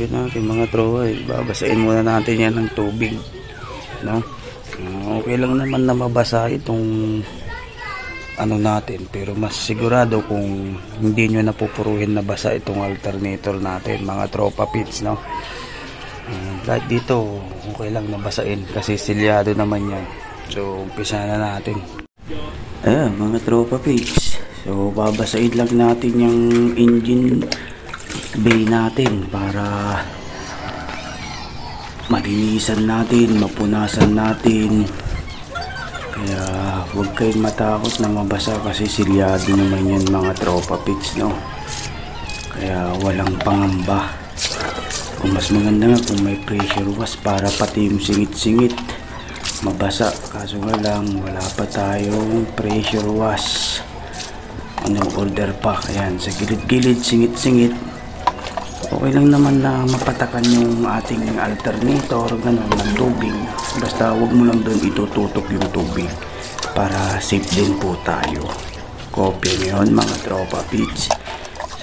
babasahin natin mga tropa. Babasahin muna natin yan ng tubig, no? Okay lang naman na mabasa itong ano natin, pero mas sigurado kung hindi nyo napupuruhin na basa itong alternator natin mga tropa pits, no? Kahit dito okay lang nabasain kasi silyado naman yan. So umpisa na natin. Ayan mga tropa pits, so babasain lang natin yung engine bay natin para malinisan natin, mapunasan natin. Kaya huwag kayong matakot na mabasa kasi silyado naman yan mga tropa pits, no? Kaya walang pangamba. Kung mas maganda nga kung may pressure wash para pati yung singit-singit mabasa, kaso nga lang wala pa tayong pressure wash. Anong order pa? Ayan, sa gilid-gilid singit-singit. Okay lang naman na mapatakan yung ating alternator ganun ng tubig, basta huwag mo lang doon itututok yung tubig para safe din po tayo. Copy nyo yun mga tropa pits.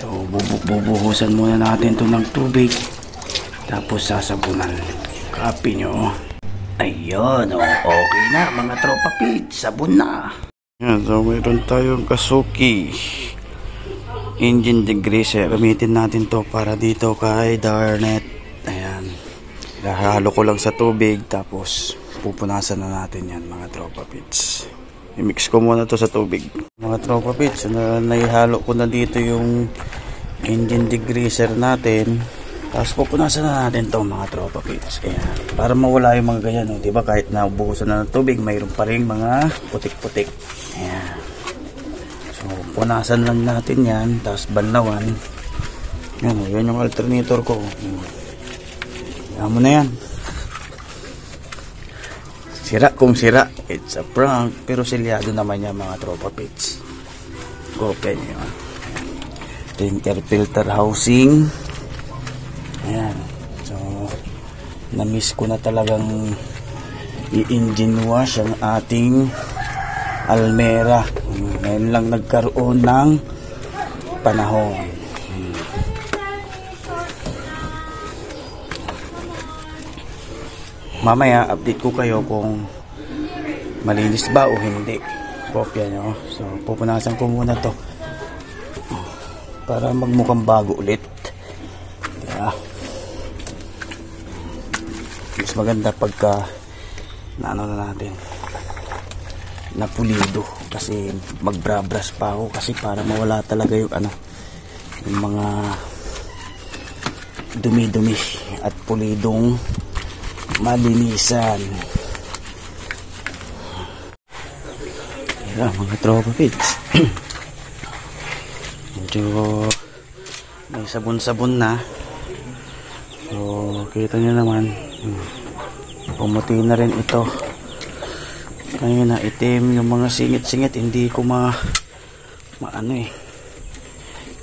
So bubuhusan muna natin to ng tubig, tapos sasabunan. Copy nyo. Ayun, okay na mga tropa pits, sabon na. Yan, so mayroon tayong Kasuki engine degreaser. Gamitin natin to para dito kay Darnet. Ayan, halo ko lang sa tubig, tapos pupunasan na natin yan mga tropa pits. I-mix ko muna to sa tubig mga tropa pits. Naihalo ko na dito yung engine degreaser natin, tapos pupunasan na natin to mga tropa pits. Ayan, para mawala yung mga ganyan, no? Diba kahit nabuhusan na ng tubig, mayroon pa rin mga putik-putik. Ayan, so punasan lang natin yan, tapos banlawan. Yan yung alternator ko. Ayan mo na yan. Sira kung sira, it's a prank, pero silyado naman yan mga tropa pits. Open yun. Ito yung air filter housing. Ayan, so na-miss ko na talagang i-engine wash ang ating Almera. Ngayon lang nagkaroon ng panahon. Mamaya update ko kayo kung malinis ba o hindi. Kopya nyo. So pupunasan ko muna to para magmukhang bago ulit. Diba? Mas maganda pagka naano na natin, napulido, kasi magbrabras pa ako kasi para mawala talaga yung ano, yung mga dumi-dumi at pulidong malinisan. Ayan mga tropa pits. Medyo may sabon-sabon na. So kita nyo naman, pumuti na rin ito. Ayun na, itim yung mga singit-singit, hindi ko maano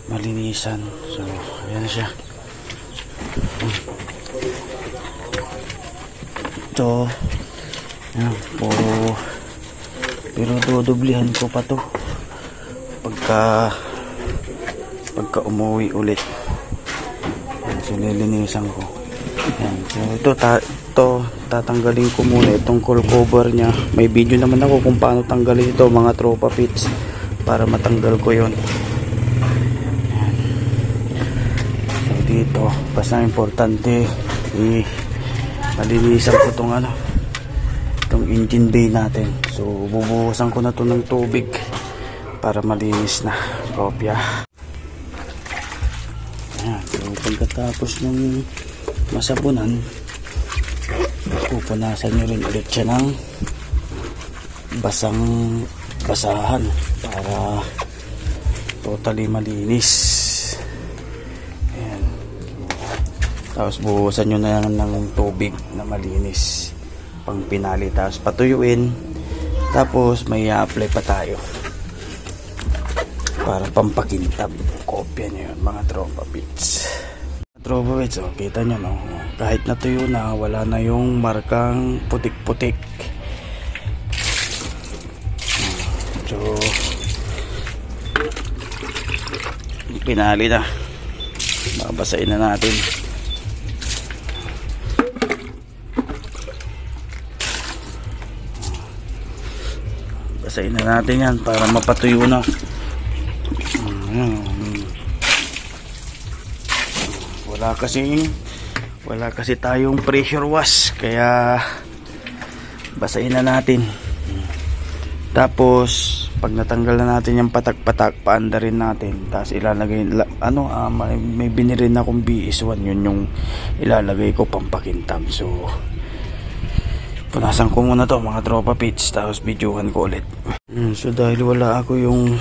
malinisan. So ayan siya. Ito ayan, pero dudublihan ko pa to pagka umuwi ulit. Ayan, so lilinisan ko. Ayan, so ito tatanggalin ko muna itong coil cover nya. May video naman ako kung paano tanggalin ito mga tropa pits, para matanggal ko yon. So dito basta importante malinisan ko itong engine bay natin. So bubuhusan ko na to ng tubig para malinis na. Kopya. Ayan, so pagkatapos ng masabunan, pupunasan nyo rin ulit siya ng basahan para totally malinis. Ayan. Tapos buhusan nyo na yan ng tubig na malinis pang pinali, tapos patuyuin, tapos may i-apply pa tayo para pampakintab. Kopya nyo yun mga tropa pits. Tropa pits, oh, kita nyo no, kahit natuyo na, wala na yung markang putik-putik. So pinali na, babasain na natin. basahin na natin yan para mapatuyo na. Wala kasi tayong pressure wash, kaya basahin na natin. Tapos pag natanggal na natin yung patak-patak, paandarin natin, tapos ilalagay may binili na akong BS1, yun yung ilalagay ko pampakintab. So punasan ko muna to mga tropa pits, tapos videohan ko ulit. So dahil wala ako yung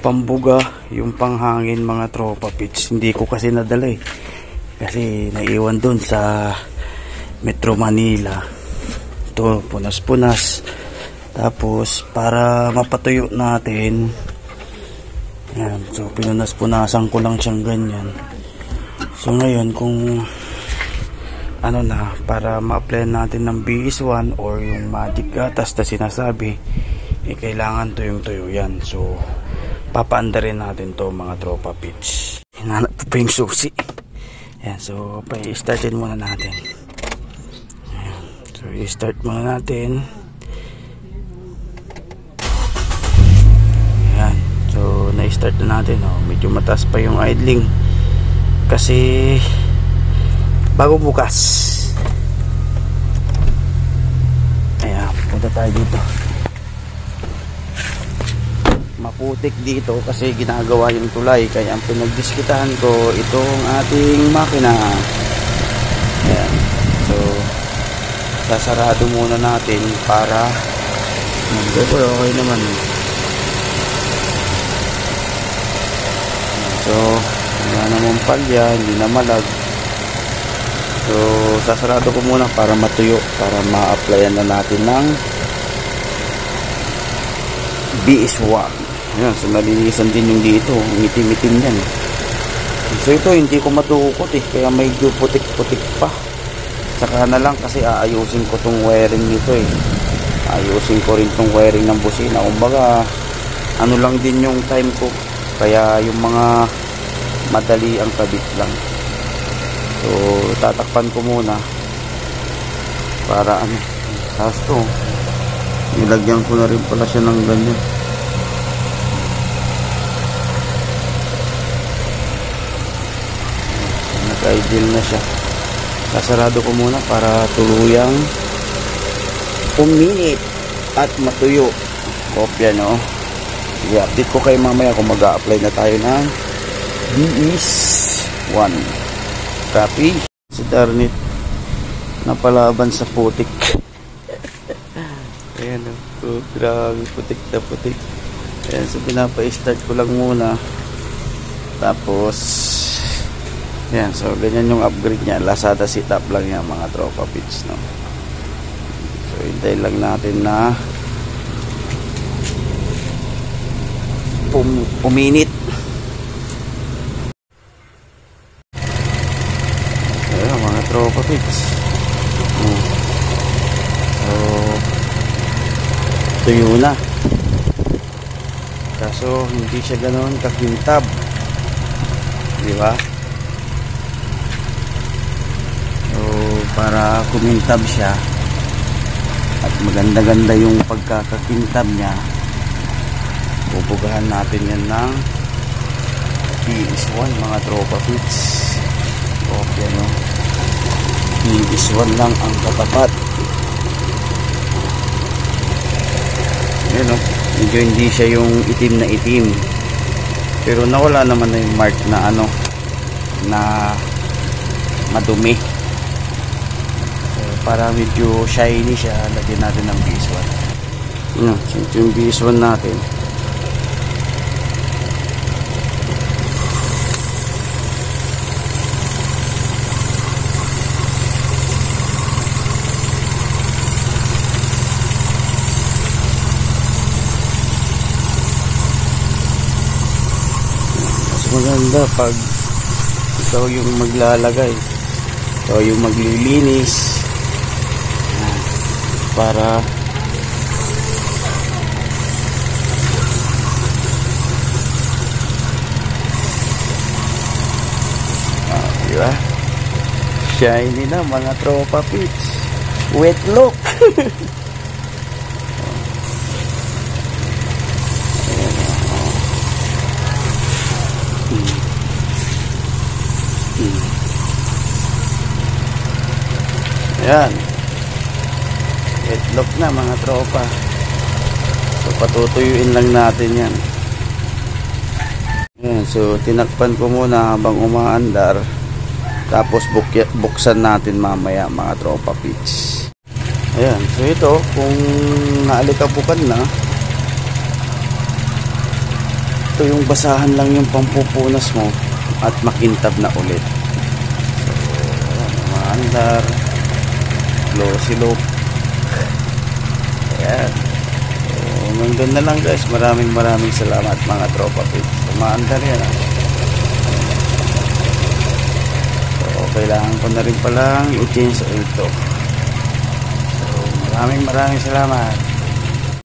pambuga, yung panghangin mga tropa pits, hindi ko kasi nadala kasi naiwan dun sa Metro Manila. Ito punas-punas. Tapos para mapatuyo natin, yan, so pinunas-punasan ko lang siyang ganyan. So ngayon kung para ma-apply natin ng BS1 or yung magic gatas na sinasabi, kailangan tuyong-tuyo yan. So papaandarin natin to mga tropa pitch. Hinanap po pa yung susi. Yan, so pa-startin muna natin. Yan. So i-start muna natin. Yan. So na-start na natin. Medyo mataas pa yung idling kasi bago bukas. Ayan, punta tayo dito. Maputik dito kasi ginagawa yung tulay, kaya ang pinagdiskitahan ko itong ating makina. Ayan. So sasarado muna natin para okay naman. So wala namang palya, hindi na malag. So sasarado ko muna para matuyo, para ma-applyan na natin ng BS1. Ayan, so nalinisan din yung dito, itim-itim yan. So ito hindi ko matukot kaya medyo putik-putik pa. Saka na lang kasi aayusin ko tong wiring nito ayusin ko rin tong wiring ng busina. Kumbaga ano lang din yung time ko, kaya yung mga madali ang kabit lang. So tatakpan ko muna para tapos to nilagyan ko na rin pala siya ng ganyan. Naka-idle na siya. Sasarado ko muna para tuluyang uminit at matuyo. Kopya i-update ko kayo mamaya kung mag-a-apply na tayo ng BS1. Copy. Si Darnit napalaban sa putik. Ayan grabe, putik na putik. Ayan, so pinapa-start ko lang muna. Tapos ayan, so ganyan yung upgrade niya. Lazada setup lang yan mga tropa pits, So hintay lang natin na uminit. Ayan mga tropa pits. So tuyo na, kaso hindi siya ganoon kakintab, di ba? So para kumintab siya at maganda-ganda yung pagkakakintab niya, bubugahan natin yan ng BS1 mga tropa pits. Okay, BS1 lang ang katapat. Ayan, medyo hindi siya yung itim na itim, pero nawala naman na yung mark na na madumi. So, para medyo shiny siya, lagyan natin ng BS1. So ito yung BS1 natin. Maganda pag ikaw yung maglalagay, ikaw yung maglilinis, para diba? Shiny na mga tropa pits. Wet look. Ayan. Headlock na mga tropa. So patutuyuin lang natin yan. Ayan, so tinakpan ko muna habang umaandar. Tapos buksan natin mamaya mga tropa pitch. Ayan, so ito kung naalikabukan na, ito yung basahan lang yung pampupunas mo at makintab na ulit. So ayan, umaandar, glossy look. Ayan. Hanggang na lang guys, maraming salamat mga tropa pitch. Umaandar yan So kailangan ko na rin palang i-change oil to. So maraming salamat.